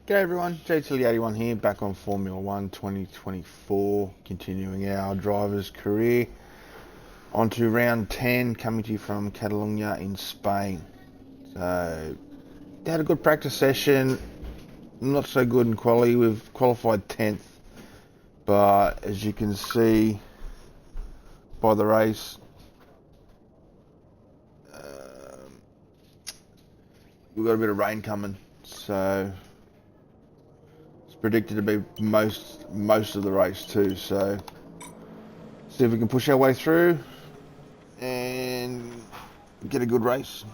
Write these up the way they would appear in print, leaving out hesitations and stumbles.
G'day everyone, JTilly81 here, back on Formula 1 2024, continuing our driver's career. On to round 10, coming to you from Catalonia in Spain. So, they had a good practice session, not so good in quali. We've qualified 10th, but as you can see by the race, we've got a bit of rain coming, so predicted to be most of the race too, so see if we can push our way through and get a good race.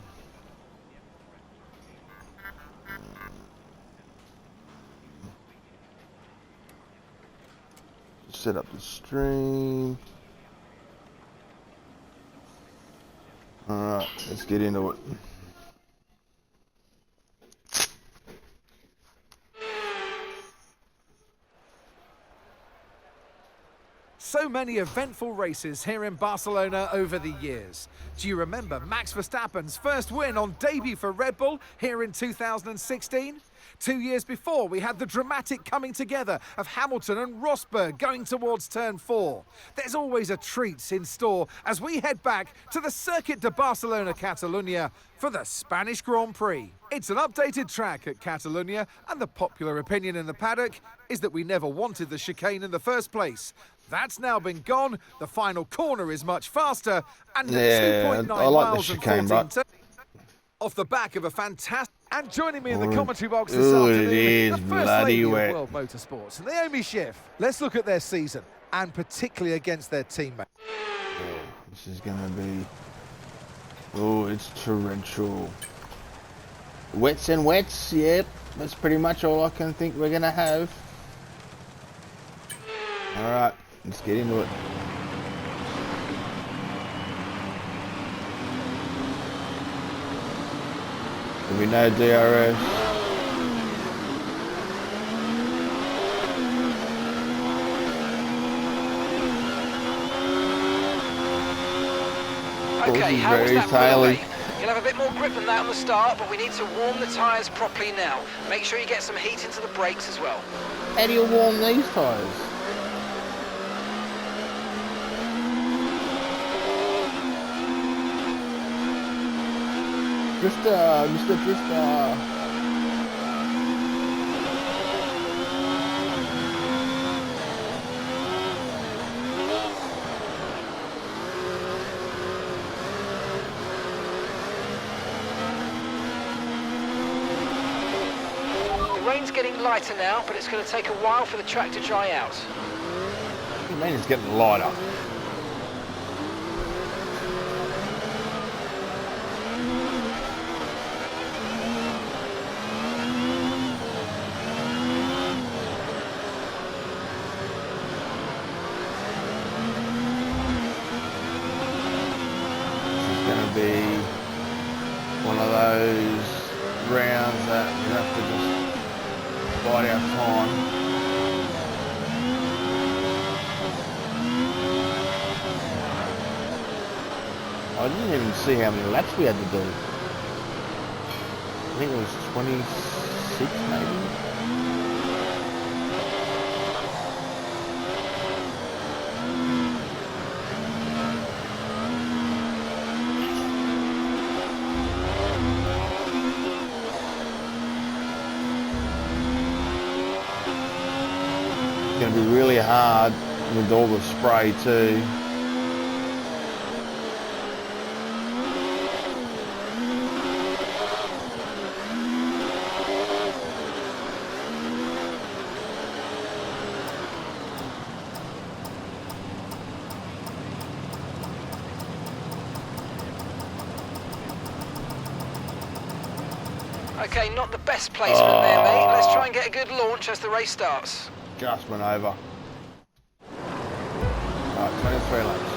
Set up the stream. Alright, let's get into it. So many eventful races here in Barcelona over the years. Do you remember Max Verstappen's first win on debut for Red Bull here in 2016? 2 years before, we had the dramatic coming together of Hamilton and Rosberg going towards turn 4. There's always a treat in store as we head back to the Circuit de Barcelona Catalunya for the Spanish Grand Prix. It's an updated track at Catalunya, and the popular opinion in the paddock is that we never wanted the chicane in the first place. That's now been gone, the final corner is much faster, and the 2.9 miles and 14 turns off the back of a fantastic... And joining me in the commentary box this afternoon, the First Lady of World Motorsports, Naomi Schiff. Let's look at their season, and particularly against their teammates. Yeah, this is going to be... Oh, it's torrential. Wets and wets, yep. That's pretty much all I can think we're going to have. Alright, let's get into it. There'll be no DRS. Okay, how was that taily? You'll have a bit more grip than that on the start, but we need to warm the tyres properly now. Make sure you get some heat into the brakes as well. How do you warm these tyres? Mr. Drifter. The rain's getting lighter now, but it's going to take a while for the track to dry out. What do you mean it's getting lighter? Be one of those rounds that we have to just bide our time. I didn't even see how many laps we had to do. I think it was 26 maybe. Going to be really hard with all the spray too. Okay, not the best placement there, mate. Let's try and get a good launch as the race starts. Just went over. Alright, 23 laps.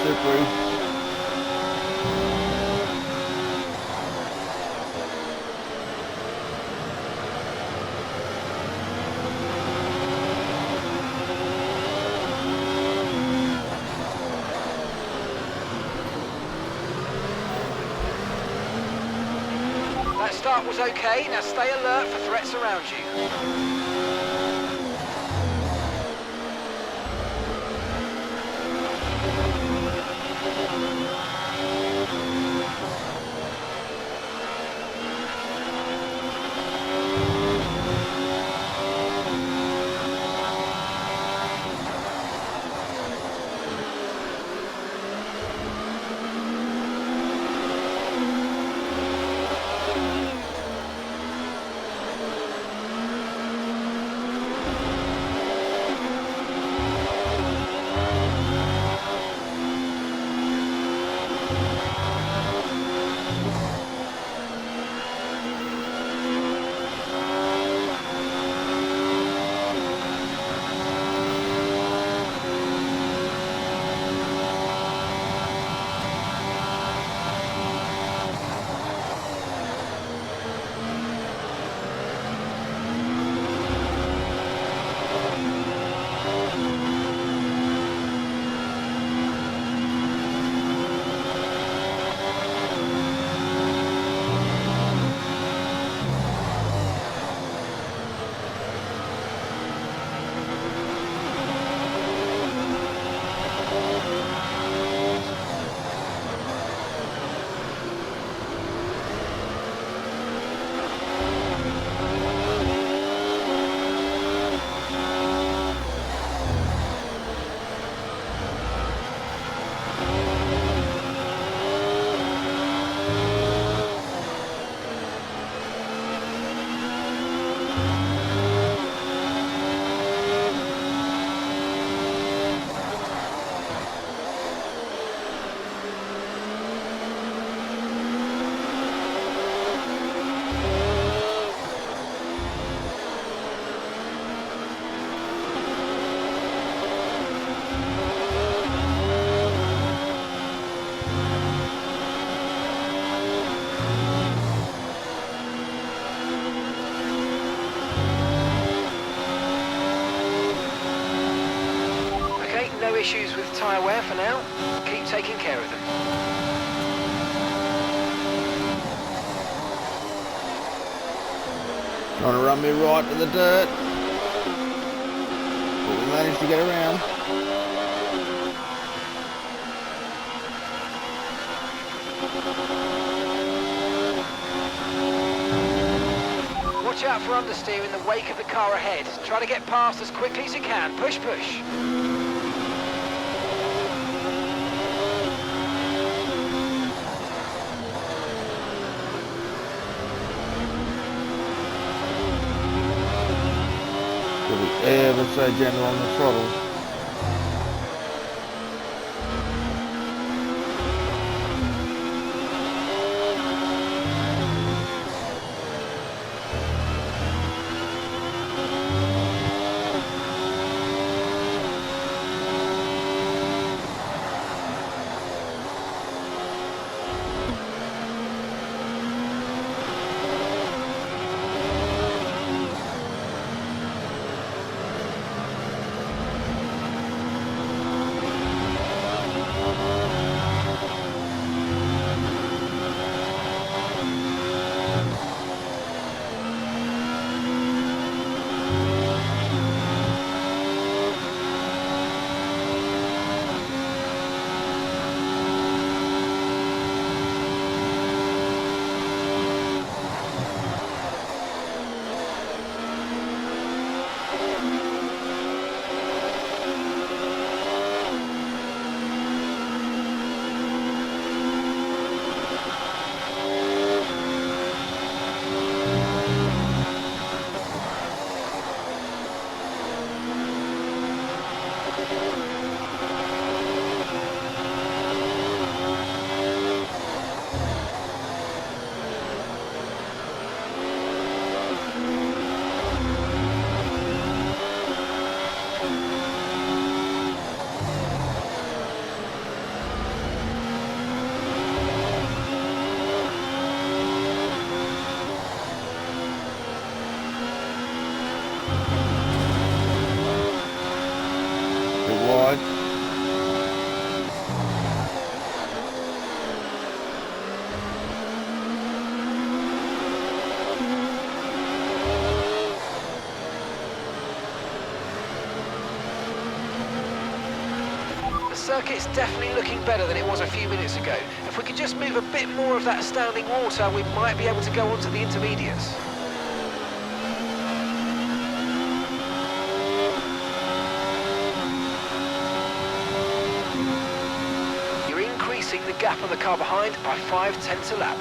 slippery. That start was okay, now stay alert for threats around you. No issues with tyre wear for now. Keep taking care of them. Trying to run me right to the dirt. But we managed to get around. Watch out for understeer in the wake of the car ahead. Try to get past as quickly as you can. Push, push. Ever so gentle on the throttle. circuit's definitely looking better than it was a few minutes ago. If we could just move a bit more of that standing water, we might be able to go on to the intermediates. You're increasing the gap on the car behind by 0.5 a lap.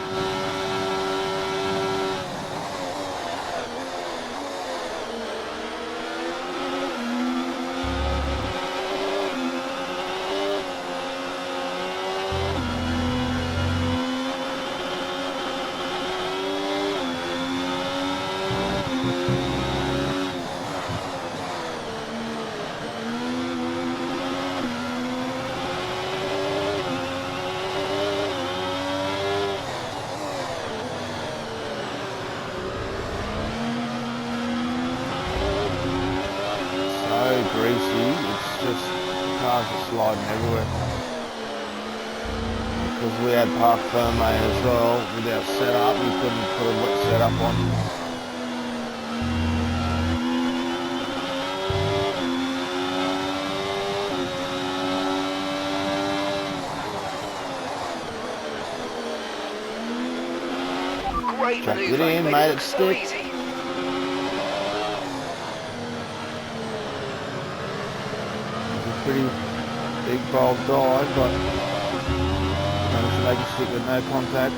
Greasy, it's just cars are sliding everywhere. Because we had park firme as well, without setup, we couldn't put a wet setup on. Great Chucked manoeuvre, it in, made it so stick. easy. Pretty big bold dive, but managed to make it stick with no contact.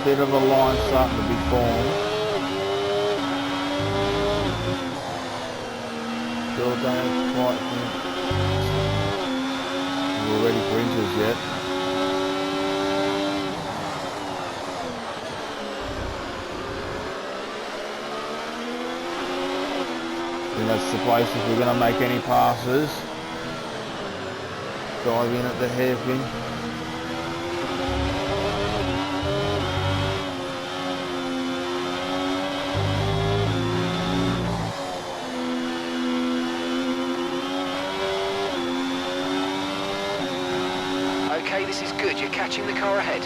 Bit of a line starting to be formed. Still don't quite think we're ready for inters yet. I think that's the place if we're going to make any passes. Dive in at the hairpin. Okay, this is good. You're catching the car ahead.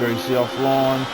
Greasy offline.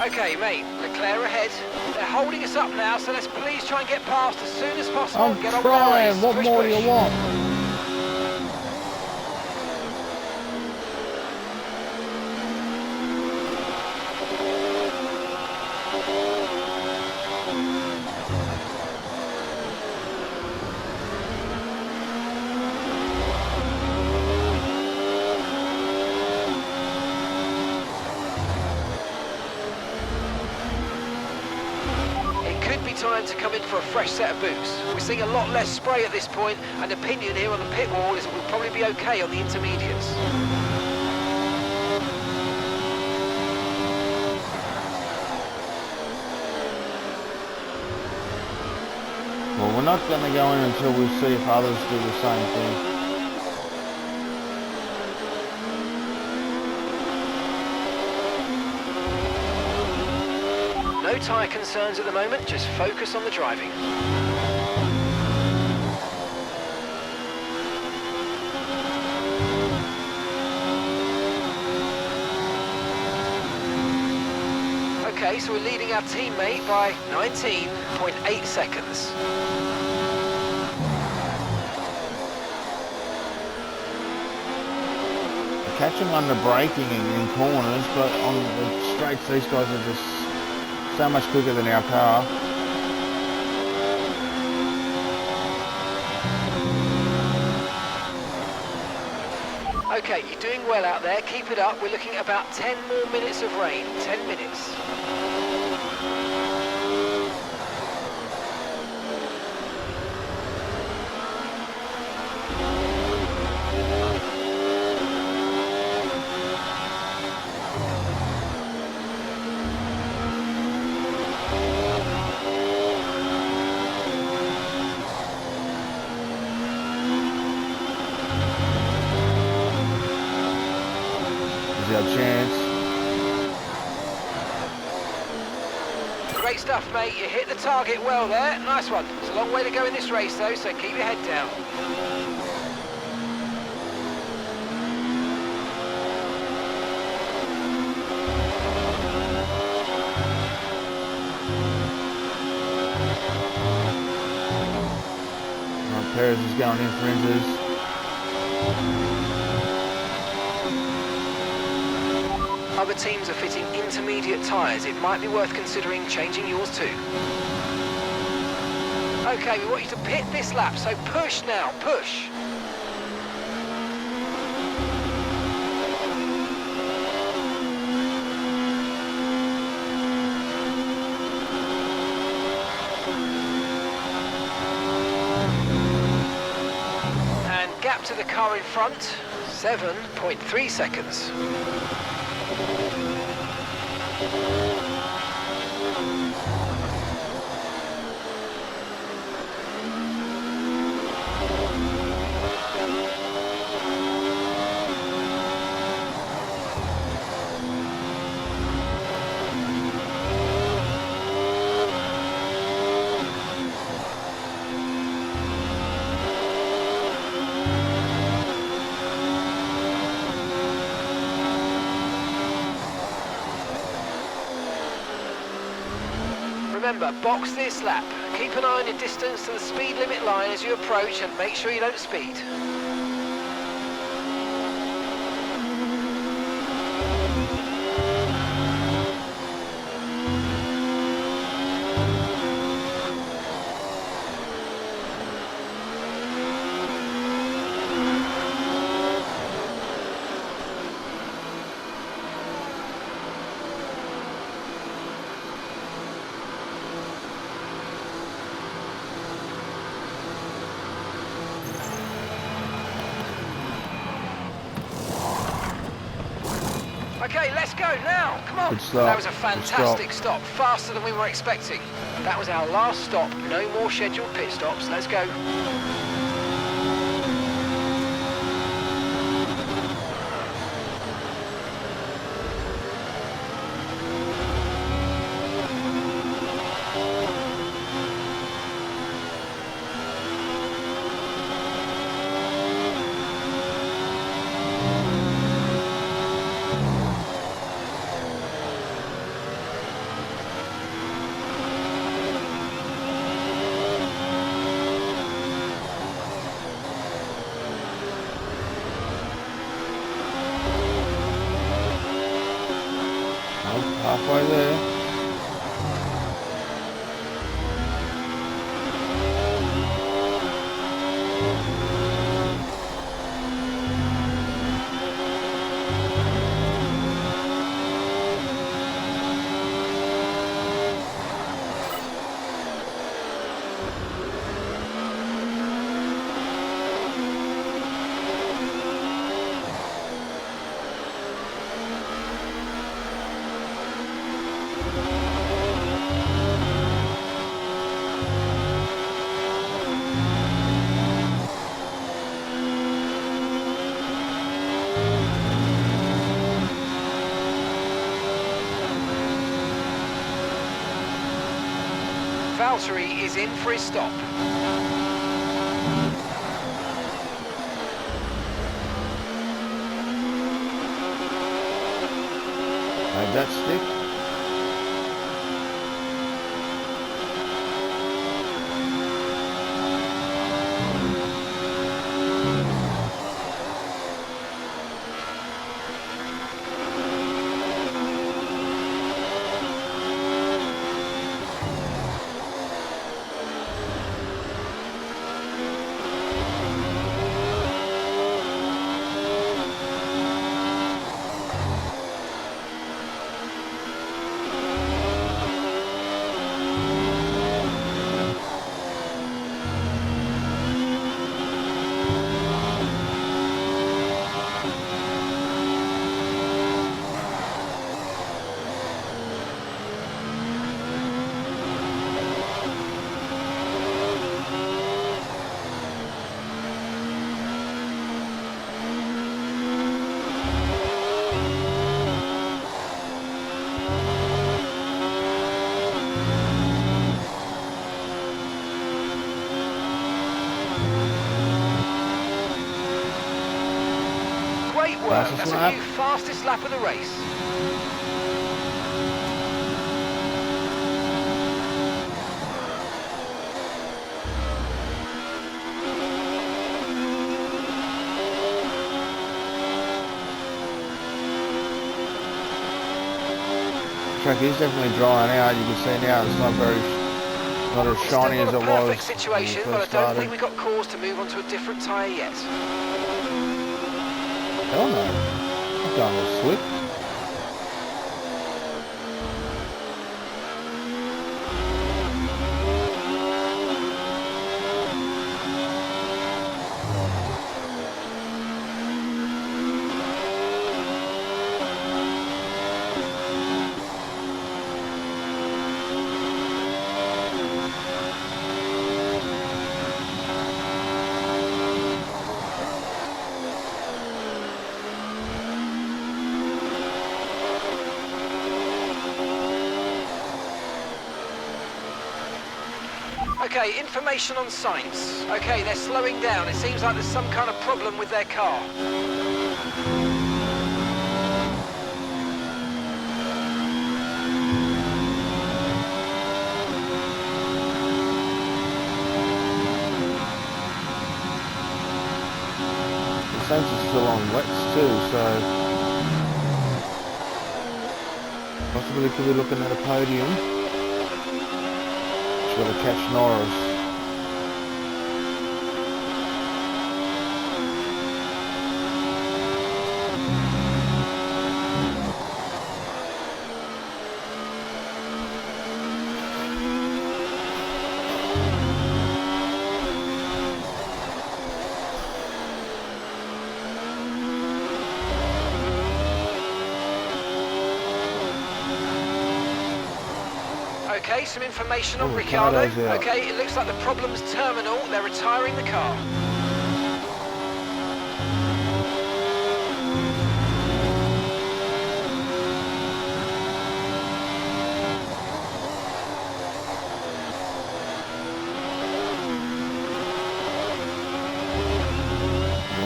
Okay, mate, Leclerc ahead. They're holding us up now, so let's please try and get past as soon as possible. I'm Get on with our trying. race. What Push, more do push. you want? Time to come in for a fresh set of boots. We're seeing a lot less spray at this point, and opinion here on the pit wall is we'll probably be okay on the intermediates. Well, we're not going to go in until we see if others do the same thing. No tyre concerns at the moment, just focus on the driving. Okay, so we're leading our teammate by 19.8 seconds. Catch them under braking in corners, but on the straights these guys are just so much quicker than our car. Okay, you're doing well out there, keep it up. We're looking at about 10 more minutes of rain, 10 minutes. Our chance. Great stuff, mate. You hit the target well there. Nice one. It's a long way to go in this race, though, so keep your head down. Right, Perez is going in for enters. Other teams are fitting intermediate tyres. It might be worth considering changing yours too. Okay, we want you to pit this lap, so push now, push. And gap to the car in front, 7.3 seconds. remember, box this lap. Keep an eye on your distance to the speed limit line as you approach and make sure you don't speed. Okay, let's go now. Come on. Good start. That was a fantastic stop. Faster than we were expecting. That was our last stop. No more scheduled pit stops. Let's go. Halfway there. Valtteri is in for his stop. Made that stick. Great work. Fastest That's lap. a new fastest lap of the race. Track is definitely drying out. You can see now it's not as shiny as it Still was not a when perfect we situation, but I first don't started. think we've got cause to move on to a different tyre yet. Hell no. I'm going with slick. Okay, information on Sainz. Okay, they're slowing down. It seems like there's some kind of problem with their car. Saints is still on wets too, so possibly could be looking at a podium. Just got to catch Norris. Okay, some information on Oh, Ricciardo. Ricciardo's out. Okay, it looks like the problem's terminal. They're retiring the car.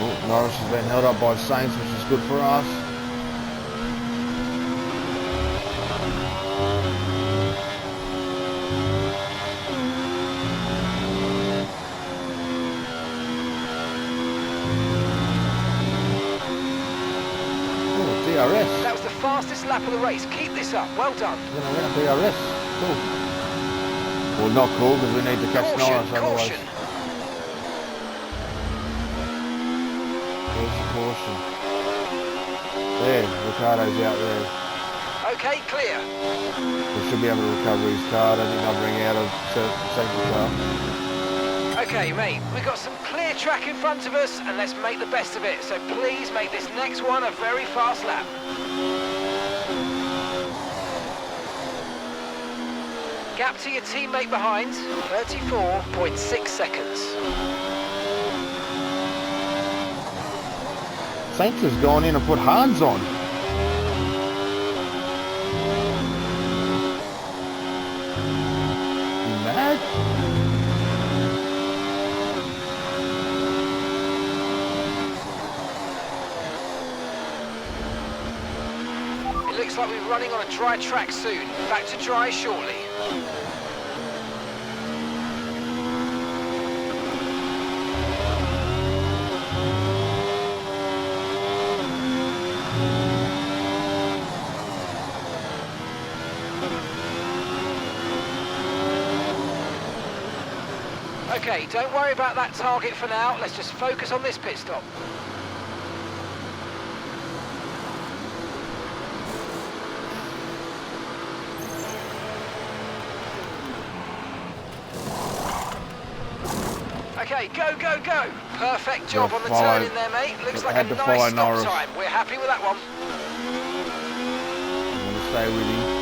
Oh, Norris has been held up by Saints, which is good for us. DRS. That was the fastest lap of the race. Keep this up. Well done. We're going to win a DRS. Cool. Well, not cool because we need to catch Caution, Norris otherwise. caution. Where's the caution? There, Ricciardo's out there. Okay, clear. We should be able to recover his car. I don't think they'll bring out a safety car. Okay, mate, we've got some clear track in front of us, and let's make the best of it. So please make this next one a very fast lap. Gap to your teammate behind, 34.6 seconds. Saints has gone in and put hards on. You mad? It looks like we're running on a dry track soon. Back to dry shortly. Okay, don't worry about that target for now. Let's just focus on this pit stop. Okay, go, go, go. Perfect job on the turn in there, mate. Looks like a nice stop time. We're happy with that one. I'm going to stay with him.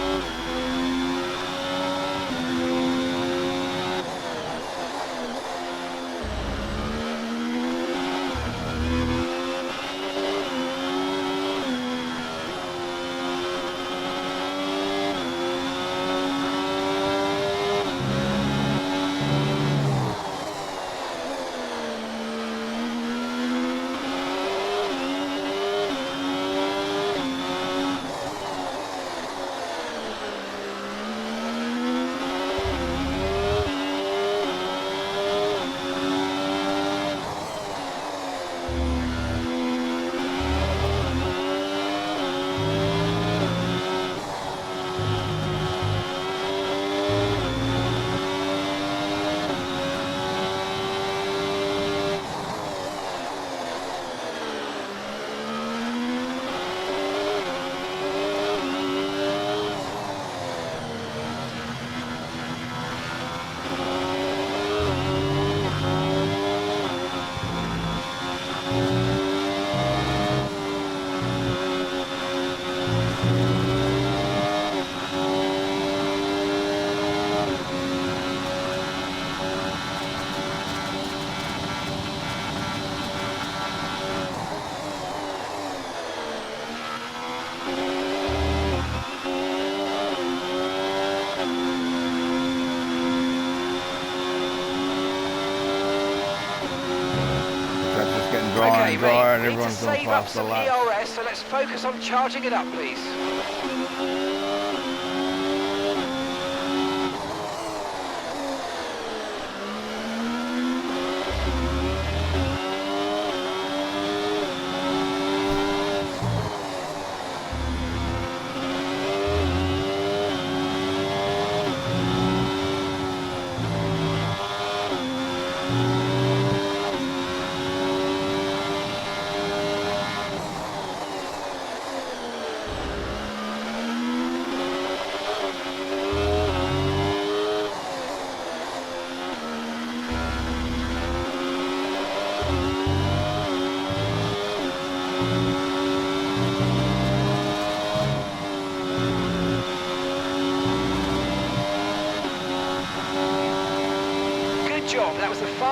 Okay, and drier, and mate, we need to everyone's gone save up past the some lap. ERS, so let's focus on charging it up, please.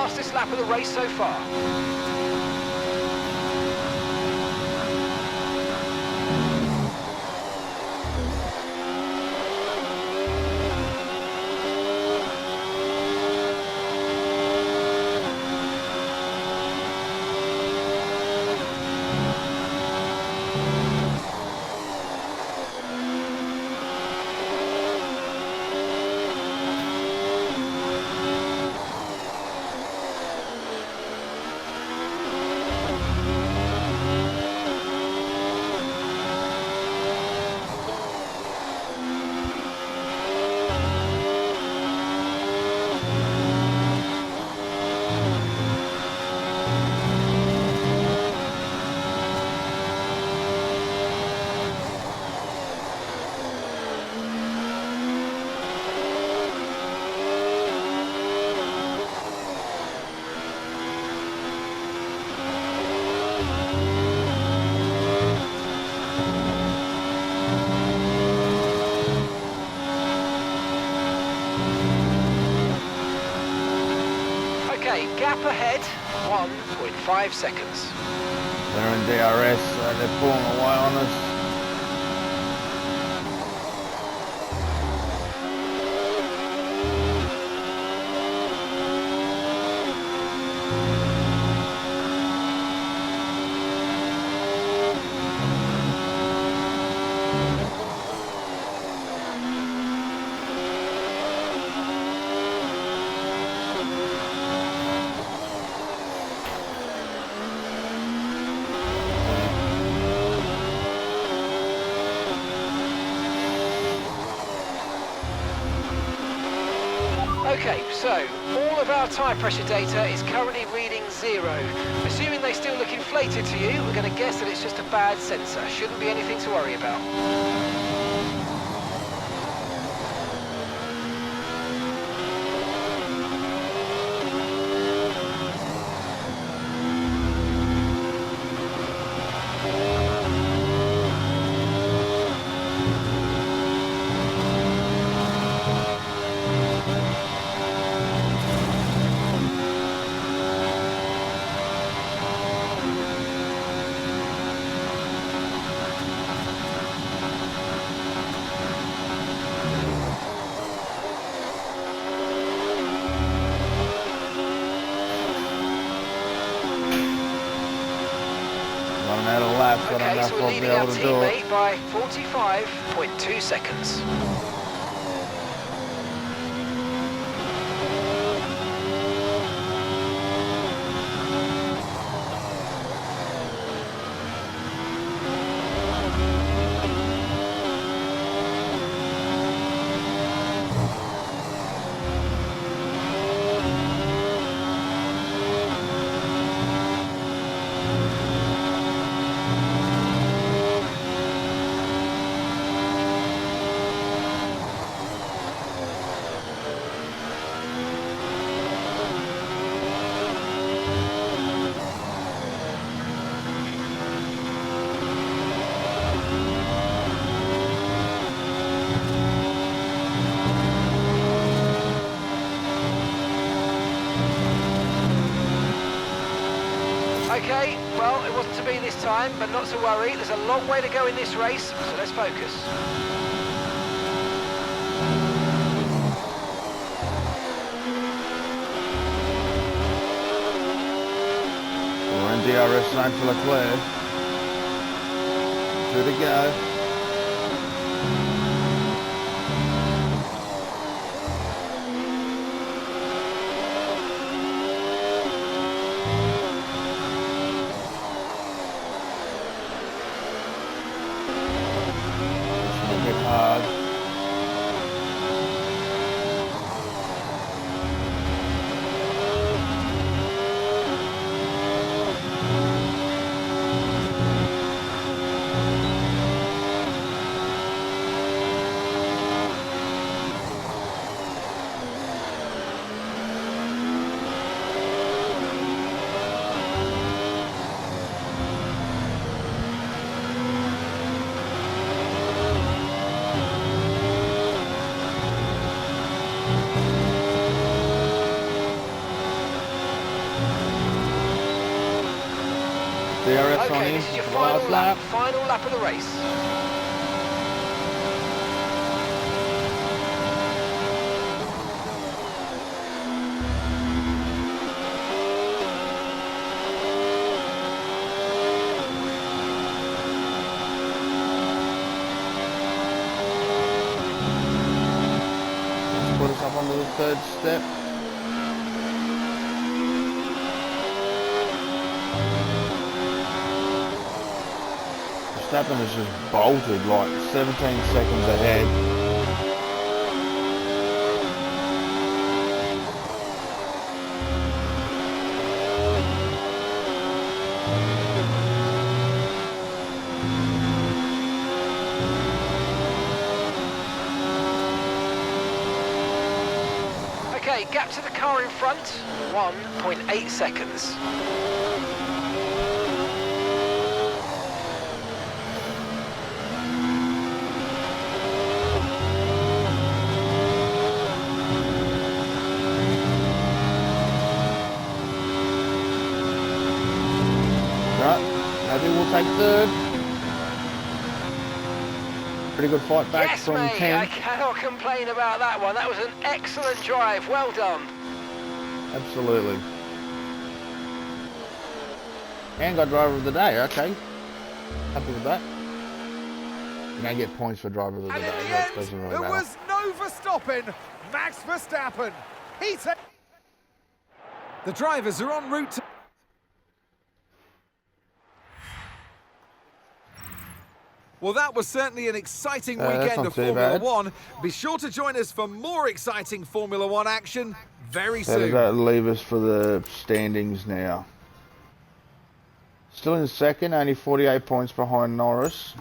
fastest lap of the race so far. Gap ahead, 1.5 seconds. They're in DRS, so they're pulling away on us. Okay, so all of our tyre pressure data is currently reading 0. Assuming they still look inflated to you, we're going to guess that it's just a bad sensor. Shouldn't be anything to worry about. Running out of laps, but Okay, enough so we're I'll be leading our able to do it. teammate by 45.2 seconds. Okay, well, it wasn't to be this time, but not to worry. There's a long way to go in this race, so let's focus. We're in DRS zone for Leclerc. 2 to go. Hard. DRS on Okay, him. this is your for the final last lap. Final lap of the race. Put us up onto the third step. Verstappen has just bolted like 17 seconds ahead. Okay, gap to the car in front, 1.8 seconds. Right, maybe we'll take third. Pretty good fight back Yes, from mate, 10. I cannot complain about that one. That was an excellent drive. Well done. Absolutely. And got driver of the day, okay. Happy with that. You're going to get points for driver of the And day. in the That end, doesn't really there matter. was no Verstappen. Max Verstappen. The drivers are en route to... Well, that was certainly an exciting that's weekend not of too Formula bad. One. Be sure to join us for more exciting Formula One action very How does soon. that leave us for the standings now? Still in second, only 48 points behind Norris.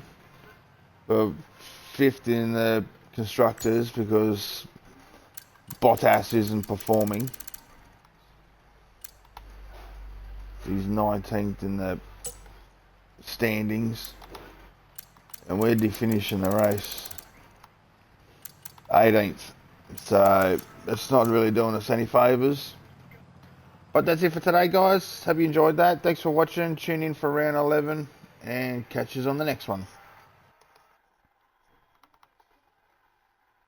But fifth in the constructors because Bottas isn't performing. He's 19th in the standings. And where'd he finish in the race? 18th. So that's not really doing us any favours. But that's it for today, guys. Hope you enjoyed that. Thanks for watching. Tune in for round 11 and catch us on the next one.